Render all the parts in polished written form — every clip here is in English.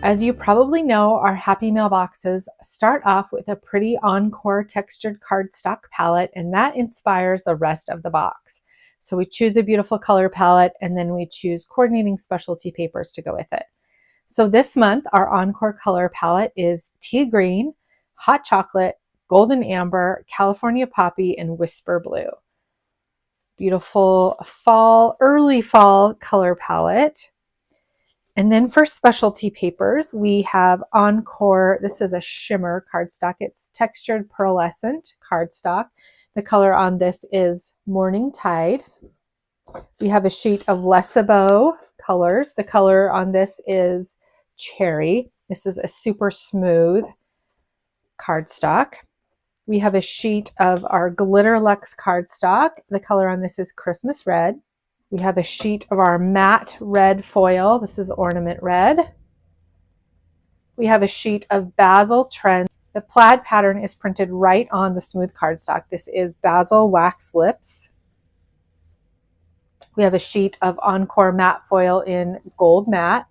As you probably know, our Happy Mail boxes start off with a pretty encore textured cardstock palette, and that inspires the rest of the box. So we choose a beautiful color palette, and then we choose coordinating specialty papers to go with it. So this month, our encore color palette is tea green, hot chocolate, golden amber, California poppy, and whisper blue. Beautiful fall, early fall color palette. And then for specialty papers, we have Encore. This is a shimmer cardstock. It's textured pearlescent cardstock. The color on this is Morning Tide. We have a sheet of Lesabo colors. The color on this is Cherry. This is a super smooth cardstock. We have a sheet of our Glitter Luxe cardstock. The color on this is Christmas Red. We have a sheet of our matte red foil. This is Ornament Red. We have a sheet of Basil Trend. The plaid pattern is printed right on the smooth cardstock. This is Basil Wax Lips. We have a sheet of Encore matte foil in Gold Matte.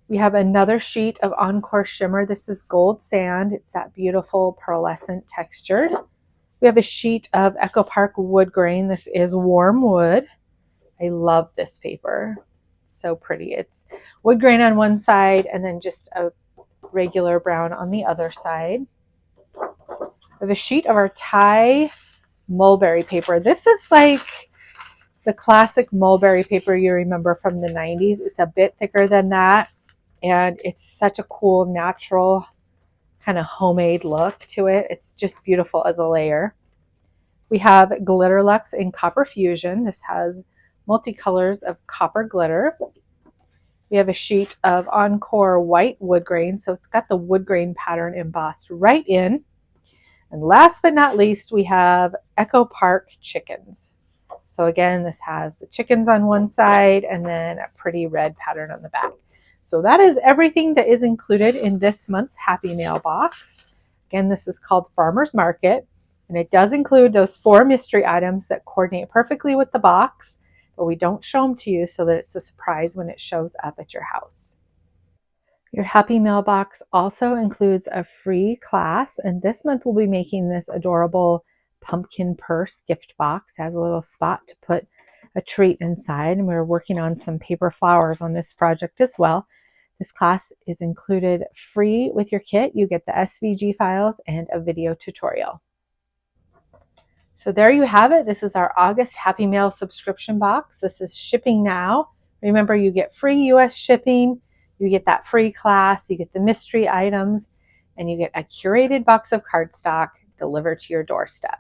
We have another sheet of Encore Shimmer. This is Gold Sand. It's that beautiful pearlescent textured. We have a sheet of Echo Park Wood Grain. This is Warm Wood. I love this paper. It's so pretty. It's wood grain on one side and then just a regular brown on the other side. We have a sheet of our Thai mulberry paper. This is like the classic mulberry paper you remember from the 90s. It's a bit thicker than that, and it's such a cool, natural, kind of homemade look to it. It's just beautiful as a layer. We have Glitter Luxe in Copper Fusion. This has multicolors of copper glitter. We have a sheet of Encore white wood grain. So it's got the wood grain pattern embossed right in. And last but not least, we have Echo Park chickens. So again, this has the chickens on one side and then a pretty red pattern on the back. So that is everything that is included in this month's Happy Mail box. Again, this is called Farmer's Market, and it does include those 4 mystery items that coordinate perfectly with the box, but we don't show them to you so that it's a surprise when it shows up at your house. Your Happy Mail box also includes a free class, and this month we'll be making this adorable pumpkin purse gift box. It has a little spot to put a treat inside, and we're working on some paper flowers on this project as well. This class is included free with your kit. You get the SVG files and a video tutorial. So there you have it. This is our August Happy Mail subscription box. This is shipping now. Remember, you get free US shipping, you get that free class, you get the mystery items, and you get a curated box of cardstock delivered to your doorstep.